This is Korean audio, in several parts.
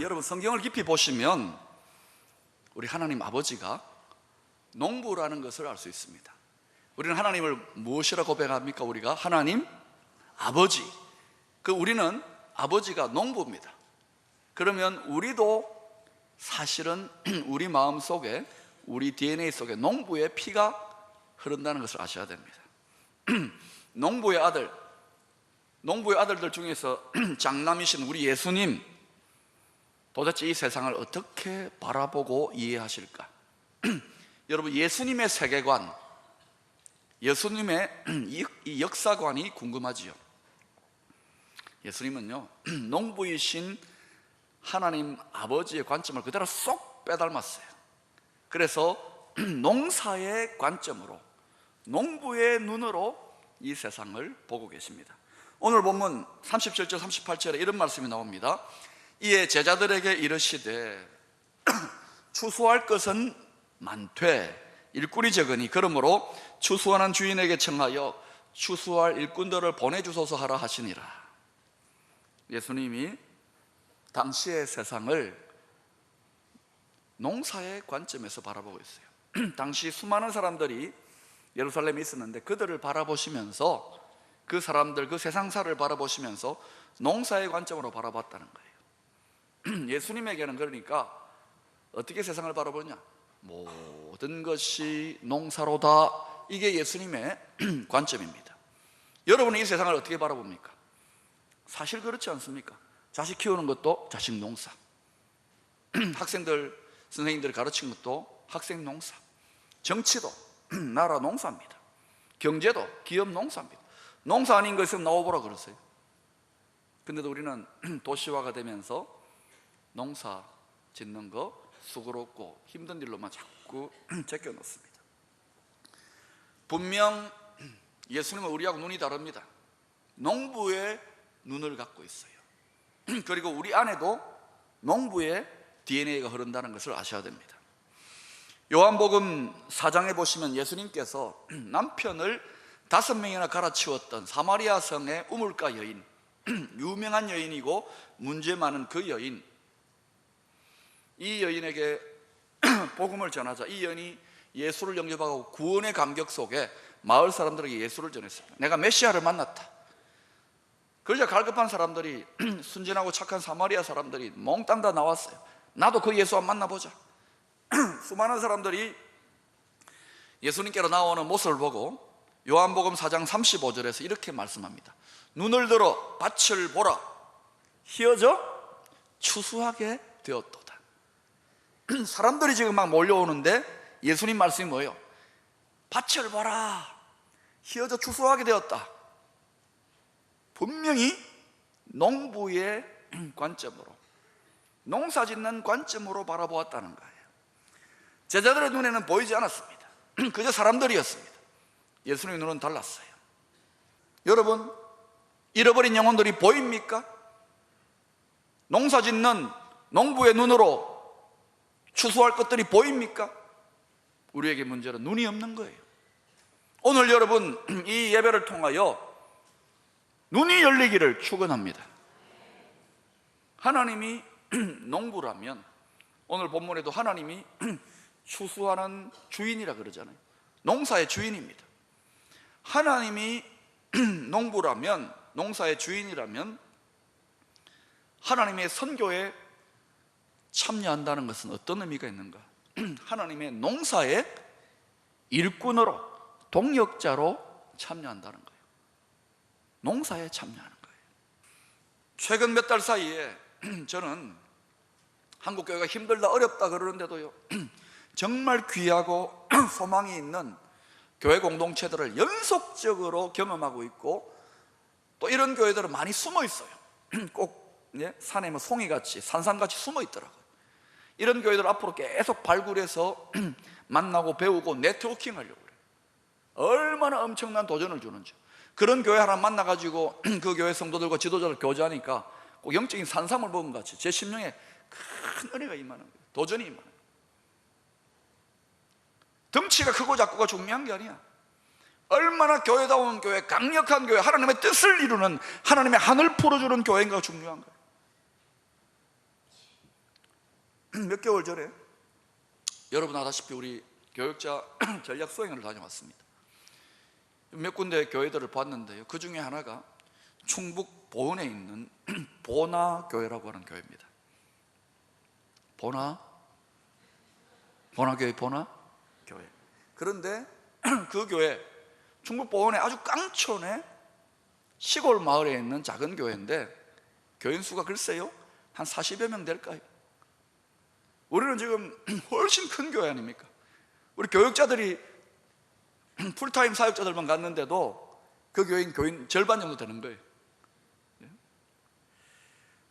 여러분 성경을 깊이 보시면 우리 하나님 아버지가 농부라는 것을 알 수 있습니다. 우리는 하나님을 무엇이라 고백합니까? 우리가 하나님 아버지. 우리는 아버지가 농부입니다. 그러면 우리도 사실은 우리 마음 속에, 우리 DNA 속에 농부의 피가 흐른다는 것을 아셔야 됩니다. 농부의 아들들 중에서 장남이신 우리 예수님, 도대체 이 세상을 어떻게 바라보고 이해하실까? 여러분, 예수님의 세계관, 예수님의 이 역사관이 궁금하지요. 예수님은요, 농부이신 하나님 아버지의 관점을 그대로 쏙 빼닮았어요. 그래서 농사의 관점으로, 농부의 눈으로 이 세상을 보고 계십니다. 오늘 본문 37절 38절에 이런 말씀이 나옵니다. 이에 제자들에게 이르시되 추수할 것은 많되 일꾼이 적으니 그러므로 추수하는 주인에게 청하여 추수할 일꾼들을 보내주소서 하라 하시니라. 예수님이 당시의 세상을 농사의 관점에서 바라보고 있어요. 당시 수많은 사람들이 예루살렘에 있었는데 그들을 바라보시면서, 그 사람들, 그 세상사를 바라보시면서 농사의 관점으로 바라봤다는 거예요. 예수님에게는 그러니까 어떻게 세상을 바라보냐? 모든 것이 농사로다. 이게 예수님의 관점입니다. 여러분은 이 세상을 어떻게 바라봅니까? 사실 그렇지 않습니까? 자식 키우는 것도 자식 농사, 학생들, 선생님들이 가르친 것도 학생 농사, 정치도 나라 농사입니다. 경제도 기업 농사입니다. 농사 아닌 거 있으면 나와보라 그러세요. 근데도 우리는 도시화가 되면서 농사 짓는 거 수고롭고 힘든 일로만 자꾸 제껴놓습니다. 분명 예수님은 우리하고 눈이 다릅니다. 농부의 눈을 갖고 있어요. 그리고 우리 안에도 농부의 DNA가 흐른다는 것을 아셔야 됩니다. 요한복음 4장에 보시면 예수님께서 남편을 5명이나 갈아치웠던 사마리아 성의 우물가 여인, 유명한 여인이고 문제 많은 그 여인, 이 여인에게 복음을 전하자 이 여인이 예수를 영접하고 구원의 감격 속에 마을 사람들에게 예수를 전했습니다. 내가 메시아를 만났다. 그러자 갈급한 사람들이, 순진하고 착한 사마리아 사람들이 몽땅 다 나왔어요. 나도 그 예수 한번 만나보자. 수많은 사람들이 예수님께로 나오는 모습을 보고 요한복음 4장 35절에서 이렇게 말씀합니다. 눈을 들어 밭을 보라. 희어져 추수하게 되었도다. 사람들이 지금 막 몰려오는데 예수님 말씀이 뭐예요? 밭을 봐라. 희어져 추수하게 되었다. 분명히 농부의 관점으로, 농사짓는 관점으로 바라보았다는 거예요. 제자들의 눈에는 보이지 않았습니다. 그저 사람들이었습니다. 예수님의 눈은 달랐어요. 여러분, 잃어버린 영혼들이 보입니까? 농사짓는 농부의 눈으로 추수할 것들이 보입니까? 우리에게 문제는 눈이 없는 거예요. 오늘 여러분, 이 예배를 통하여 눈이 열리기를 축원합니다. 하나님이 농부라면, 오늘 본문에도 하나님이 추수하는 주인이라 그러잖아요. 농사의 주인입니다. 하나님이 농부라면, 농사의 주인이라면 하나님의 선교에 참여한다는 것은 어떤 의미가 있는가? 하나님의 농사의 일꾼으로, 동역자로 참여한다는 거예요. 농사에 참여하는 거예요. 최근 몇 달 사이에 저는 한국교회가 힘들다 어렵다 그러는데도요, 정말 귀하고 소망이 있는 교회 공동체들을 연속적으로 경험하고 있고, 또 이런 교회들은 많이 숨어 있어요. 꼭 산에 송이같이, 산삼같이 숨어 있더라고요. 이런 교회들 앞으로 계속 발굴해서 만나고 배우고 네트워킹 하려고 그래요. 얼마나 엄청난 도전을 주는지. 그런 교회 하나 만나가지고 그 교회 성도들과 지도자들 교제하니까 꼭 영적인 산삼을 먹은 것 같이 제 심령에 큰 은혜가 임하는 거예요. 도전이 임하는 거예요. 덩치가 크고 작고가 중요한 게 아니야. 얼마나 교회다운 교회, 강력한 교회, 하나님의 뜻을 이루는, 하나님의 하늘 풀어주는 교회인가가 중요한 거예요. 몇 개월 전에 여러분 아다시피 우리 교역자 전략 수행을 다녀왔습니다. 몇 군데 교회들을 봤는데요, 그 중에 하나가 충북 보은에 있는 보나교회라고 하는 교회입니다. 보나교회, 보나교회. 그런데 그 교회, 충북 보은의 아주 깡촌에 시골 마을에 있는 작은 교회인데 교인 수가 글쎄요 한 40여 명 될까요? 우리는 지금 훨씬 큰 교회 아닙니까? 우리 교역자들이 풀타임 사역자들만 갔는데도 그 교인 절반 정도 되는 거예요.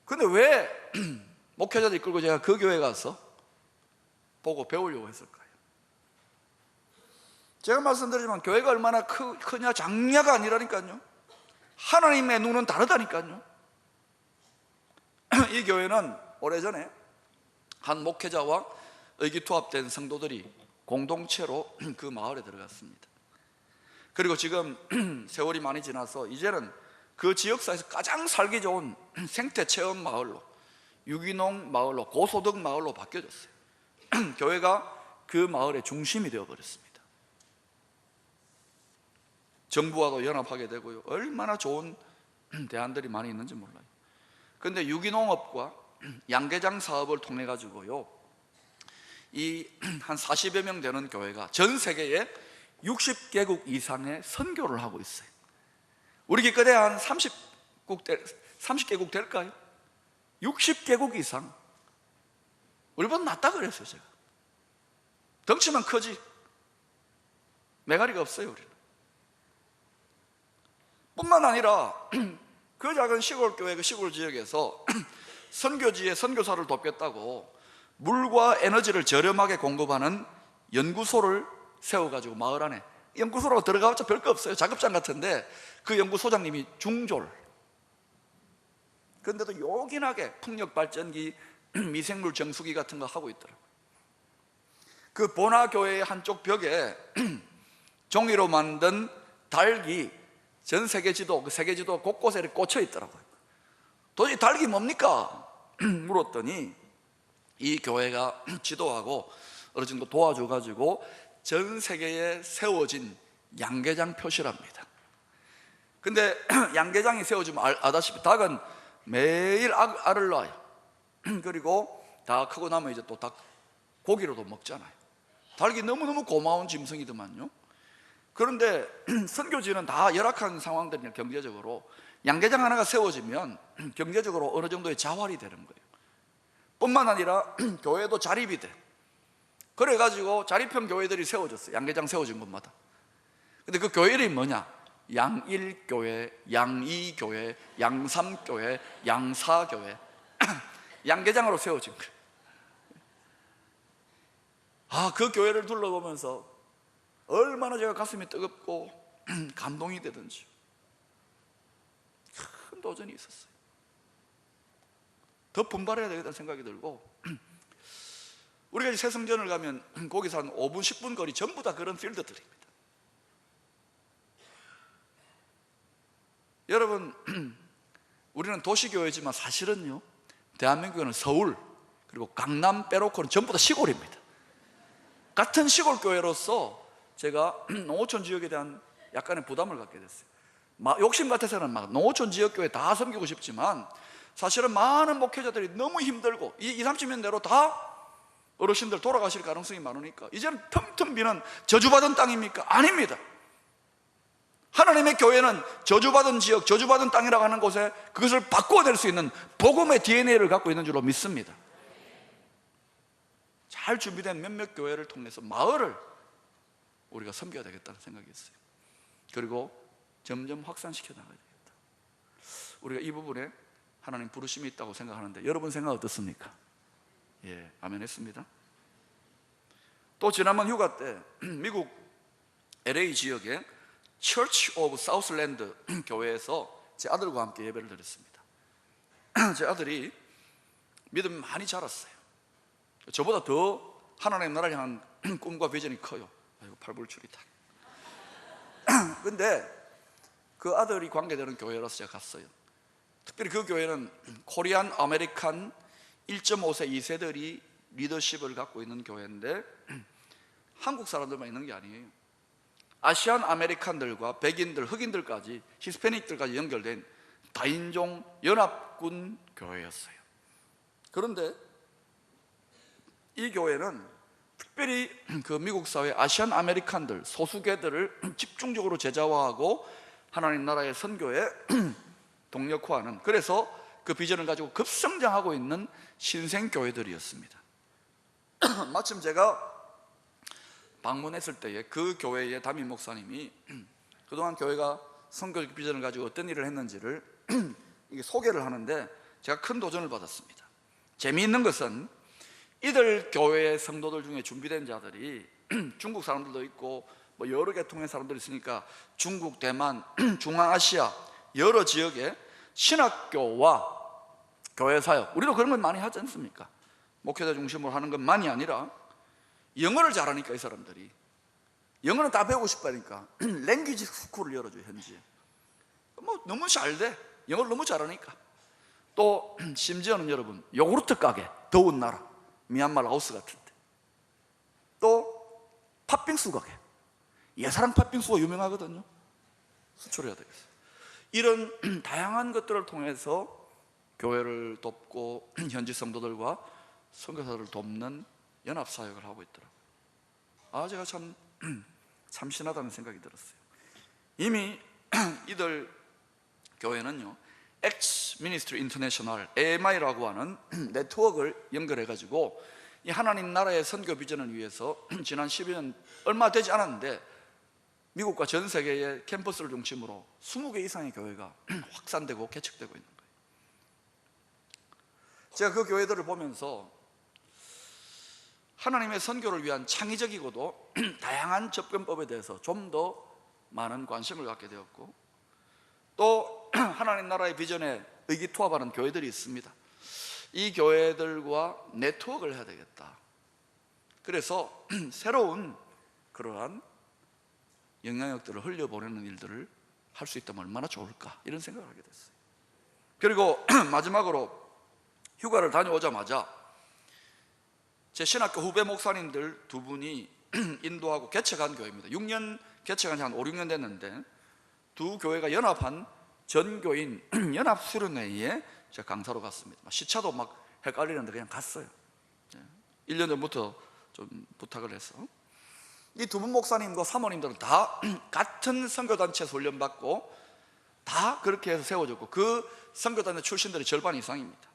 근데 왜 목회자들 이끌고 제가 그 교회 가서 보고 배우려고 했을까요? 제가 말씀드리지만 교회가 얼마나 크냐 작냐가 아니라니까요. 하나님의 눈은 다르다니까요. 이 교회는 오래전에 한 목회자와 의기투합된 성도들이 공동체로 그 마을에 들어갔습니다. 그리고 지금 세월이 많이 지나서 이제는 그 지역사에서 가장 살기 좋은 생태체험 마을로, 유기농 마을로, 고소득 마을로 바뀌어졌어요. 교회가 그 마을의 중심이 되어버렸습니다. 정부와도 연합하게 되고요, 얼마나 좋은 대안들이 많이 있는지 몰라요. 그런데 유기농업과 양계장 사업을 통해 가지고요, 이 한 40여 명 되는 교회가 전 세계에 60개국 이상의 선교를 하고 있어요. 우리 기껏해 한 30개국 될까요? 60개국 이상. 우리보다 낫다 그랬어요. 제가 덩치만 크지 메가리가 없어요. 우리는 뿐만 아니라 그 작은 시골 교회, 그 시골 지역에서 선교지에 선교사를 돕겠다고 물과 에너지를 저렴하게 공급하는 연구소를 세워가지고 마을 안에, 연구소라고 들어가봤자 별거 없어요. 작업장 같은데 그 연구소장님이 중졸. 그런데도 요긴하게 풍력발전기, 미생물 정수기 같은 거 하고 있더라고요. 그 보나교회의 한쪽 벽에 종이로 만든 닭이 전 세계 지도, 그 세계 지도 곳곳에 꽂혀 있더라고요. 도대체 닭이 뭡니까? 물었더니 이 교회가 지도하고 어느 정도 도와줘가지고 전 세계에 세워진 양계장 표시랍니다. 근데 양계장이 세워지면 아다시피 닭은 매일 알을 낳아요. 그리고 다 크고 나면 이제 또 닭 고기로도 먹잖아요. 닭이 너무너무 고마운 짐승이더만요. 그런데 선교지는 다 열악한 상황들이냐, 경제적으로 양계장 하나가 세워지면 경제적으로 어느 정도의 자활이 되는 거예요. 뿐만 아니라 교회도 자립이 돼. 그래가지고 자립형 교회들이 세워졌어요. 양계장 세워진 곳마다. 근데 그 교회 이름이 뭐냐? 양일교회, 양이교회, 양삼교회, 양사교회. 양계장으로 세워진 거예요. 그 교회를 둘러보면서 얼마나 제가 가슴이 뜨겁고 감동이 되든지 큰 도전이 있었어요. 더 분발해야 되겠다는 생각이 들고, 우리가 이제 새성전을 가면 거기서 한 5분 10분 거리 전부 다 그런 필드들입니다. 여러분, 우리는 도시교회지만 사실은요, 대한민국에는 서울 그리고 강남 빼놓고는 전부 다 시골입니다. 같은 시골 교회로서 제가 농어촌 지역에 대한 약간의 부담을 갖게 됐어요. 욕심 같아서는 막 농어촌 지역 교회 다 섬기고 싶지만 사실은 많은 목회자들이 너무 힘들고 20, 30년 내로 다 어르신들 돌아가실 가능성이 많으니까 이제는 틈틈 비는 저주받은 땅입니까? 아닙니다. 하나님의 교회는 저주받은 지역, 저주받은 땅이라고 하는 곳에 그것을 바꾸어낼 수 있는 복음의 DNA를 갖고 있는 줄로 믿습니다. 잘 준비된 몇몇 교회를 통해서 마을을 우리가 섬겨야 되겠다는 생각이 있어요. 그리고 점점 확산시켜 나가야 되겠다. 우리가 이 부분에 하나님 부르심이 있다고 생각하는데 여러분 생각 어떻습니까? 예, 아멘 했습니다. 또 지난번 휴가 때 미국 LA 지역에 Church of Southland 교회에서 제 아들과 함께 예배를 드렸습니다. 제 아들이 믿음이 많이 자랐어요. 저보다 더 하나님 나라를 향한 꿈과 비전이 커요. 아이고, 팔불출이다. 근데 그 아들이 관계되는 교회라서 제가 갔어요. 특별히 그 교회는 코리안 아메리칸 1.5세 2세들이 리더십을 갖고 있는 교회인데 한국 사람들만 있는 게 아니에요. 아시안 아메리칸들과 백인들, 흑인들까지, 히스패닉들까지 연결된 다인종 연합군 교회였어요. 그런데 이 교회는 특별히 그 미국 사회 아시안 아메리칸들, 소수계들을 집중적으로 제자화하고 하나님 나라의 선교에 동력화하는, 그래서 그 비전을 가지고 급성장하고 있는 신생교회들이었습니다. 마침 제가 방문했을 때에 그 교회의 담임 목사님이 그동안 교회가 선교적 비전을 가지고 어떤 일을 했는지를 이게 소개를 하는데 제가 큰 도전을 받았습니다. 재미있는 것은 이들 교회의 성도들 중에 준비된 자들이 중국 사람들도 있고 뭐 여러 계통의 사람들이 있으니까 중국, 대만, 중앙아시아 여러 지역의 신학교와 교회 사역, 우리도 그런 건 많이 하지 않습니까? 목회자 중심으로 하는 것만이 아니라 영어를 잘하니까 이 사람들이 영어는 다 배우고 싶다니까 랭귀지 스쿨을 열어줘요. 현지에 뭐 너무 잘돼, 영어를 너무 잘하니까. 또 심지어는 여러분 요구르트 가게, 더운 나라 미얀마, 라오스 같은 데, 또 팥빙수 가게, 예사랑 팥빙수가 유명하거든요. 수출해야 되겠어요. 이런 다양한 것들을 통해서 교회를 돕고 현지 성도들과 선교사들을 돕는 연합사역을 하고 있더라고요. 제가 참 참신하다는 생각이 들었어요. 이미 이들 교회는요, X Ministry International, AMI라고 하는 네트워크를 연결해가지고 이 하나님 나라의 선교 비전을 위해서 지난 12년 얼마 되지 않았는데 미국과 전 세계의 캠퍼스를 중심으로 20개 이상의 교회가 확산되고 개척되고 있는 거예요. 제가 그 교회들을 보면서 하나님의 선교를 위한 창의적이고도 다양한 접근법에 대해서 좀 더 많은 관심을 갖게 되었고, 또 하나님 나라의 비전에 의기투합하는 교회들이 있습니다. 이 교회들과 네트워크를 해야 되겠다. 그래서 새로운 그러한 영향력들을 흘려보내는 일들을 할 수 있다면 얼마나 좋을까, 이런 생각을 하게 됐어요. 그리고 마지막으로 휴가를 다녀오자마자 제 신학교 후배 목사님들 두 분이 인도하고 개척한 교회입니다. 6년 개척한 지 한 5, 6년 됐는데 두 교회가 연합한 전교인 연합수련회에 제가 강사로 갔습니다. 시차도 막 헷갈리는데 그냥 갔어요. 1년 전부터 좀 부탁을 해서. 이 두 분 목사님과 사모님들은 다 같은 선교단체에서 훈련받고 다 그렇게 해서 세워졌고 그 선교단체 출신들의 절반 이상입니다.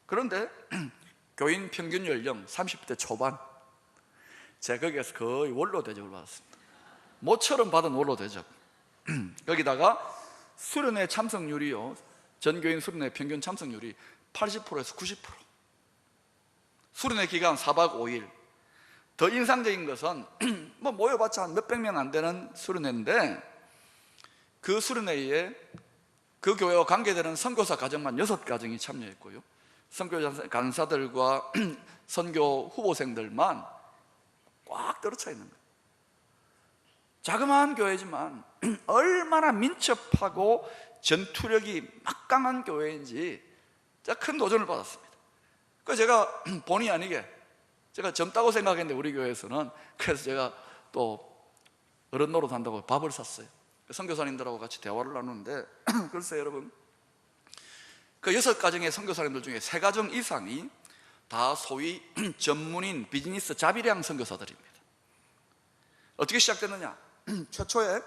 그런데 교인 평균 연령 30대 초반, 제가 거기에서 거의 원로 대접을 받았습니다. 모처럼 받은 원로 대접. 거기다가 수련회 참석률이요, 전교인 수련회 평균 참석률이 80%에서 90%. 수련회 기간 4박 5일. 더 인상적인 것은 뭐 모여봤자 한 몇백 명 안 되는 수련회인데 그 수련회에 그 교회와 관계되는 선교사 가정만 6가정이 참여했고요, 선교 간사들과 선교 후보생들만 꽉 들어차 있는 거예요. 자그마한 교회지만 얼마나 민첩하고 전투력이 막강한 교회인지 제가 큰 도전을 받았습니다. 그래서 제가 본의 아니게 제가 젊다고 생각했는데 우리 교회에서는, 그래서 제가 또 어른 노릇 한다고 밥을 샀어요. 선교사님들하고 같이 대화를 나누는데 글쎄 여러분, 그 6가정의 선교사님들 중에 3가정 이상이 다 소위 전문인 비즈니스 자비량 선교사들입니다. 어떻게 시작됐느냐? 최초에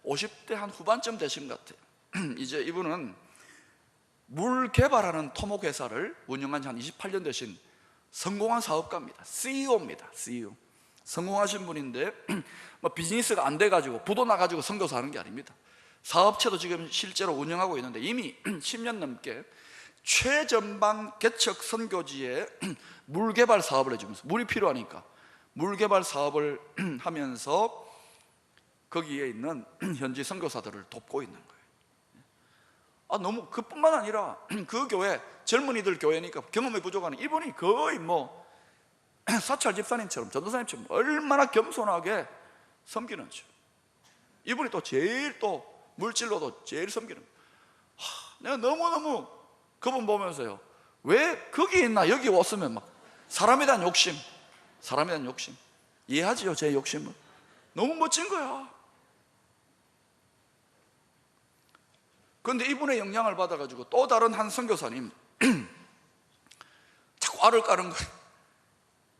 50대 한 후반쯤 되신 것 같아요. 이제 이분은 물 개발하는 토목회사를 운영한 지 한 28년 되신 성공한 사업가입니다. CEO입니다. CEO. 성공하신 분인데 뭐 비즈니스가 안 돼가지고 부도 나가지고 선교사 하는 게 아닙니다. 사업체도 지금 실제로 운영하고 있는데 이미 10년 넘게 최전방 개척 선교지에 물 개발 사업을 해주면서, 물이 필요하니까 물 개발 사업을 하면서 거기에 있는 현지 선교사들을 돕고 있는 거예요. 너무 그뿐만 아니라 그 교회, 젊은이들 교회니까 경험이 부족한 이분이 거의 뭐 사찰 집사님처럼, 전도사님처럼 얼마나 겸손하게 섬기는지. 이분이 또 제일 또 물질로도 제일 섬기는 거예요. 내가 너무너무 그분 보면서요, 왜 거기 있나 여기 왔으면 막 사람에 대한 욕심, 사람에 대한 욕심. 이해하지요? 제 욕심은 너무 멋진 거야. 그런데 이분의 영향을 받아가지고 또 다른 한 선교사님 자꾸 알을 까는 거예요.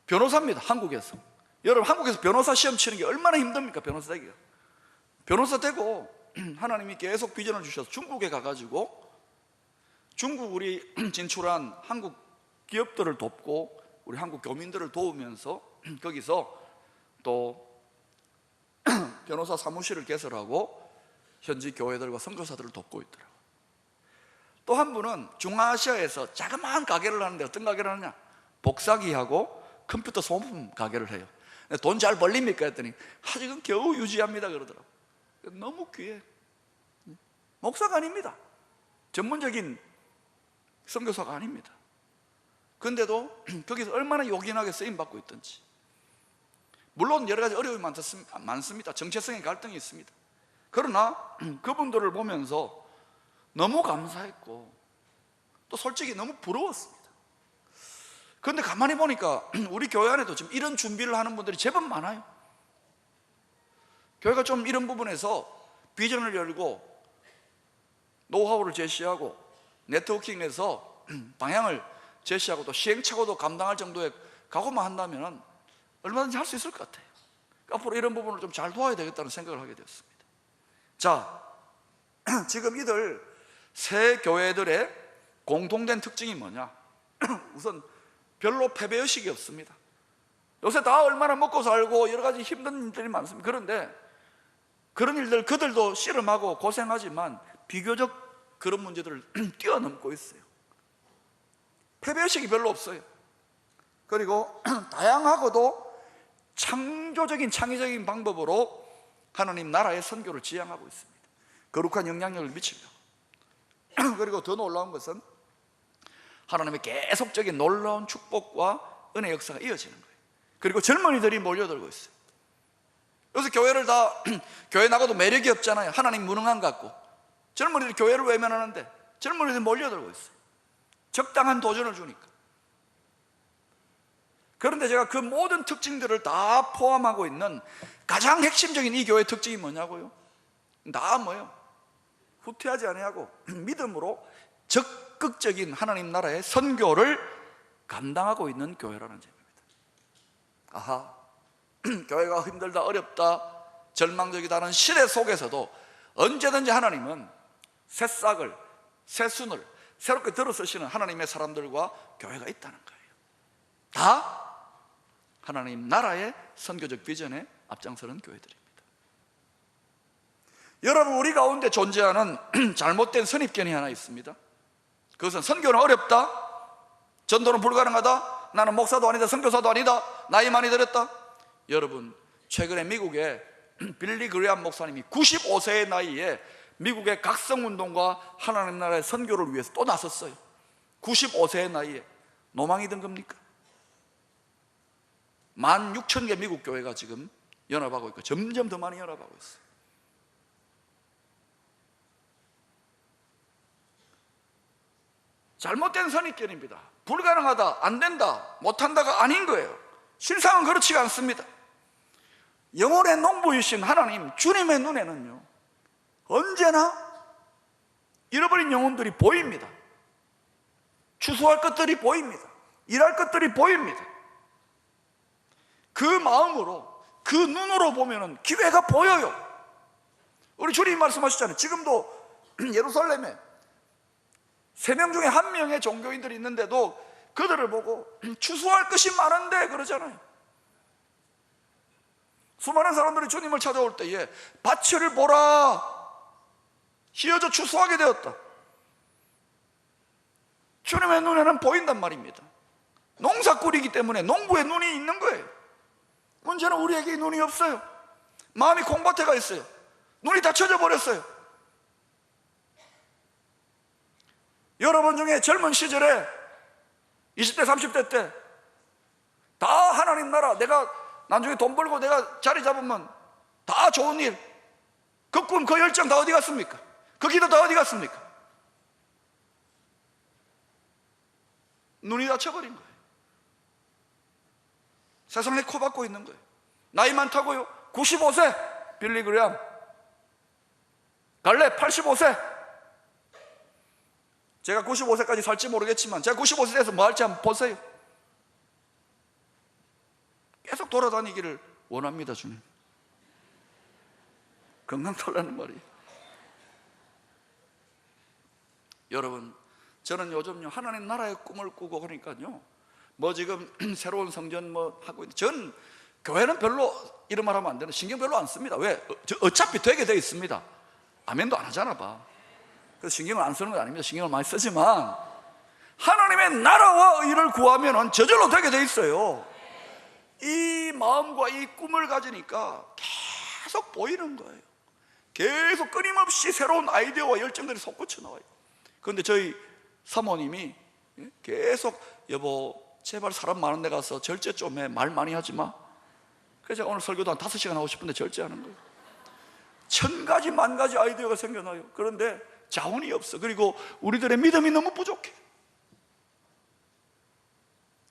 변호사입니다. 한국에서. 여러분, 한국에서 변호사 시험 치는 게 얼마나 힘듭니까? 변호사 되기가. 변호사 되고 하나님이 계속 비전을 주셔서 중국에 가가지고 중국 우리 진출한 한국 기업들을 돕고 우리 한국 교민들을 도우면서 거기서 또 변호사 사무실을 개설하고 현지 교회들과 선교사들을 돕고 있더라고요. 또 한 분은 중앙아시아에서 자그마한 가게를 하는데 어떤 가게를 하느냐? 복사기하고 컴퓨터 소품 가게를 해요. 돈 잘 벌립니까? 했더니 아직은 겨우 유지합니다 그러더라고요. 너무 귀해. 목사가 아닙니다. 전문적인 선교사가 아닙니다. 그런데도 거기서 얼마나 요긴하게 쓰임받고 있던지. 물론 여러 가지 어려움이 많습니다. 정체성의 갈등이 있습니다. 그러나 그분들을 보면서 너무 감사했고 또 솔직히 너무 부러웠습니다. 그런데 가만히 보니까 우리 교회 안에도 지금 이런 준비를 하는 분들이 제법 많아요. 교회가 좀 이런 부분에서 비전을 열고 노하우를 제시하고 네트워킹에서 방향을 제시하고 또 시행착오도 감당할 정도의 각오만 한다면 얼마든지 할 수 있을 것 같아요. 앞으로 이런 부분을 좀 잘 도와야 되겠다는 생각을 하게 되었습니다. 자, 지금 이들 새 교회들의 공통된 특징이 뭐냐? 우선 별로 패배의식이 없습니다. 요새 다 얼마나 먹고 살고 여러 가지 힘든 일들이 많습니다. 그런데 그런 일들 그들도 씨름하고 고생하지만 비교적 그런 문제들을 뛰어넘고 있어요. 패배의식이 별로 없어요. 그리고 다양하고도 창조적인 창의적인 방법으로 하나님 나라의 선교를 지향하고 있습니다. 거룩한 영향력을 미치려고. 그리고 더 놀라운 것은 하나님의 계속적인 놀라운 축복과 은혜 역사가 이어지는 거예요. 그리고 젊은이들이 몰려들고 있어요. 요새 교회를 다 교회 나가도 매력이 없잖아요. 하나님 무능한 것 같고. 젊은이들이 교회를 외면하는데 젊은이들이 몰려들고 있어요. 적당한 도전을 주니까. 그런데 제가 그 모든 특징들을 다 포함하고 있는 가장 핵심적인 이 교회의 특징이 뭐냐고요? 다 뭐예요? 후퇴하지 아니하고 믿음으로 적극적인 하나님 나라의 선교를 감당하고 있는 교회라는 점입니다. 아하, 교회가 힘들다, 어렵다, 절망적이다는 시대 속에서도 언제든지 하나님은 새싹을, 새순을 새롭게 들어 쓰시는 하나님의 사람들과 교회가 있다는 거예요. 다 하나님 나라의 선교적 비전에 앞장서는 교회들입니다. 여러분, 우리 가운데 존재하는 잘못된 선입견이 하나 있습니다. 그것은 선교는 어렵다, 전도는 불가능하다, 나는 목사도 아니다, 선교사도 아니다, 나이 많이 들었다. 여러분, 최근에 미국에 빌리 그레암 목사님이 95세의 나이에 미국의 각성운동과 하나님 나라의 선교를 위해서 또 나섰어요. 95세의 나이에. 노망이 든 겁니까? 16,000개 미국 교회가 지금 연합하고 있고 점점 더 많이 연합하고 있어요. 잘못된 선입견입니다. 불가능하다, 안 된다, 못한다가 아닌 거예요. 실상은 그렇지가 않습니다. 영혼의 농부이신 하나님 주님의 눈에는요, 언제나 잃어버린 영혼들이 보입니다. 추수할 것들이 보입니다. 일할 것들이 보입니다. 그 마음으로, 그 눈으로 보면은 기회가 보여요. 우리 주님 말씀하셨잖아요. 지금도 예루살렘에 3명 중에 1명의 종교인들이 있는데도 그들을 보고 추수할 것이 많은데 그러잖아요. 수많은 사람들이 주님을 찾아올 때에 밭을 보라, 휘어져 추수하게 되었다. 주님의 눈에는 보인단 말입니다. 농사꾼이기 때문에 농부의 눈이 있는 거예요. 문제는 우리에게 눈이 없어요. 마음이 콩밭에 가 있어요. 눈이 다 쳐져 버렸어요. 여러분 중에 젊은 시절에 20대 30대 때 다 하나님 나라, 내가 나중에 돈 벌고 내가 자리 잡으면 다 좋은 일, 그 꿈, 그 열정 다 어디 갔습니까? 그 기도 다 어디 갔습니까? 눈이 다 쳐버린 거예요. 세상에 코박고 있는 거예요. 나이 많다고요? 95세 빌리그레암. 갈래 85세. 제가 95세까지 살지 모르겠지만 제가 95세 돼서 뭐 할지 한번 보세요. 계속 돌아다니기를 원합니다. 주님, 건강 달라는 말이에요. 여러분, 저는 요즘요 하나님 나라의 꿈을 꾸고 하니까요, 뭐 지금 새로운 성전 뭐 하고 있는데, 전 교회는 별로 이런 말 하면 안 되는, 신경 별로 안 씁니다. 왜? 어차피 되게 돼 있습니다. 아멘도 안 하잖아 봐. 그래서 신경을 안 쓰는 건 아닙니다. 신경을 많이 쓰지만 하나님의 나라와 의를 구하면 저절로 되게 돼 있어요. 이 마음과 이 꿈을 가지니까 계속 보이는 거예요. 계속 끊임없이 새로운 아이디어와 열정들이 솟구쳐 나와요. 그런데 저희 사모님이 계속 여보 제발 사람 많은 데 가서 절제 좀 해, 말 많이 하지 마. 그래서 제가 오늘 설교도 한 5시간 하고 싶은데 절제하는 거예요. 1000가지 만가지 아이디어가 생겨나요. 그런데 자원이 없어. 그리고 우리들의 믿음이 너무 부족해.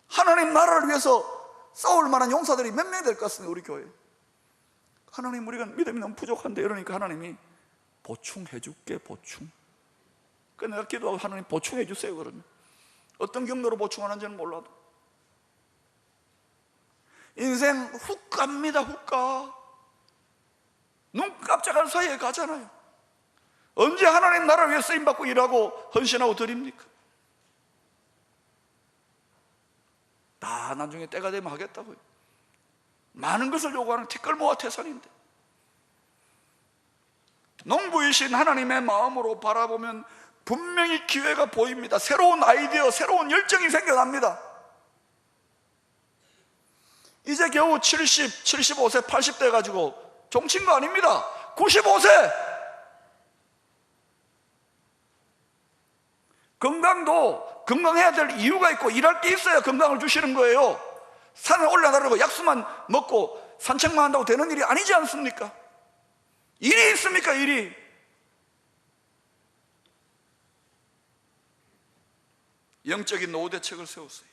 하나님 나라를 위해서 싸울 만한 용사들이 몇 명이 될 것 같습니다. 우리 교회. 하나님, 우리가 믿음이 너무 부족한데, 이러니까 하나님이 보충해 줄게, 보충. 그래서 내가 기도하고 하나님 보충해 주세요 그러면. 어떤 경로로 보충하는지는 몰라도 인생 훅 갑니다. 훅 가. 눈 깜짝할 사이에 가잖아요. 언제 하나님 나라를 위해 쓰임받고 일하고 헌신하고 드립니까? 다 나중에 때가 되면 하겠다고요. 많은 것을 요구하는 티끌모아 태산인데, 농부이신 하나님의 마음으로 바라보면 분명히 기회가 보입니다. 새로운 아이디어, 새로운 열정이 생겨납니다. 이제 겨우 70, 75세, 80대 가지고 종친 거 아닙니다. 95세. 건강도 건강해야 될 이유가 있고 일할 게 있어야 건강을 주시는 거예요. 산에 올라가려고 약수만 먹고 산책만 한다고 되는 일이 아니지 않습니까? 일이 있습니까? 일이. 영적인 노후 대책을 세웠어요.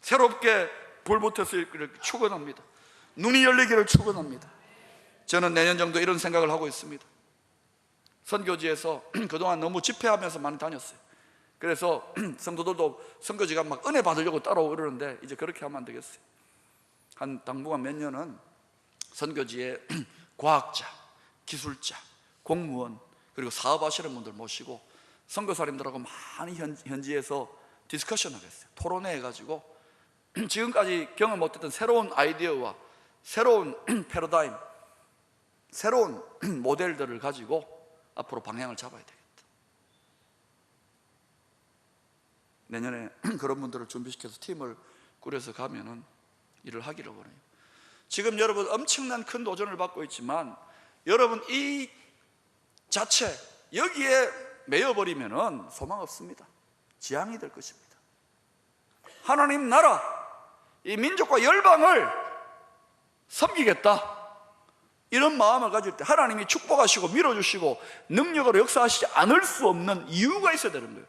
새롭게 불붙었을 것을 축원합니다. 눈이 열리기를 축원합니다. 저는 내년 정도 이런 생각을 하고 있습니다. 선교지에서 그동안 너무 집회하면서 많이 다녔어요. 그래서 성도들도 선교지가 막 은혜 받으려고 따라오고 그러는데, 이제 그렇게 하면 안 되겠어요. 한 당분간 몇 년은 선교지에 과학자, 기술자, 공무원, 그리고 사업하시는 분들 모시고 선교사님들하고 많이 현지에서 디스커션을 했어요. 토론회 해가지고 지금까지 경험 못했던 새로운 아이디어와 새로운 패러다임, 새로운 모델들을 가지고 앞으로 방향을 잡아야 되겠다. 내년에 그런 분들을 준비시켜서 팀을 꾸려서 가면은 일을 하기를 원해요. 지금 여러분 엄청난 큰 도전을 받고 있지만, 여러분 이 자체 여기에 매여버리면은 소망 없습니다. 지향이 될 것입니다. 하나님 나라, 이 민족과 열방을 섬기겠다, 이런 마음을 가질 때 하나님이 축복하시고 밀어주시고 능력으로 역사하시지 않을 수 없는 이유가 있어야 되는 거예요.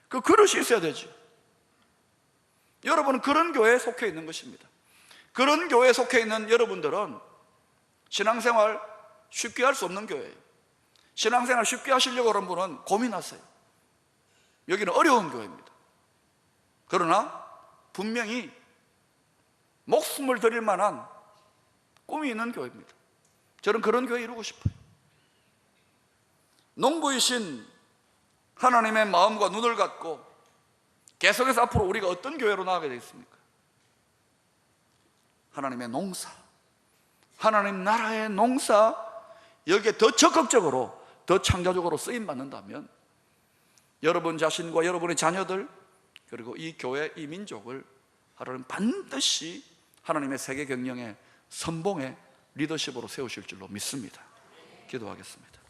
그 그릇이 있어야 되지. 여러분은 그런 교회에 속해 있는 것입니다. 그런 교회에 속해 있는 여러분들은 신앙생활 쉽게 할 수 없는 교회예요. 신앙생활 쉽게 하시려고 하는 분은 고민하세요. 여기는 어려운 교회입니다. 그러나 분명히 목숨을 드릴 만한 꿈이 있는 교회입니다. 저는 그런 교회 이루고 싶어요. 농부이신 하나님의 마음과 눈을 갖고 계속해서 앞으로 우리가 어떤 교회로 나가게 되겠습니까? 하나님의 농사, 하나님 나라의 농사, 여기에 더 적극적으로, 더 창조적으로 쓰임받는다면 여러분 자신과 여러분의 자녀들, 그리고 이 교회, 이 민족을 하나님 반드시 하나님의 세계 경영의 선봉의 리더십으로 세우실 줄로 믿습니다. 기도하겠습니다.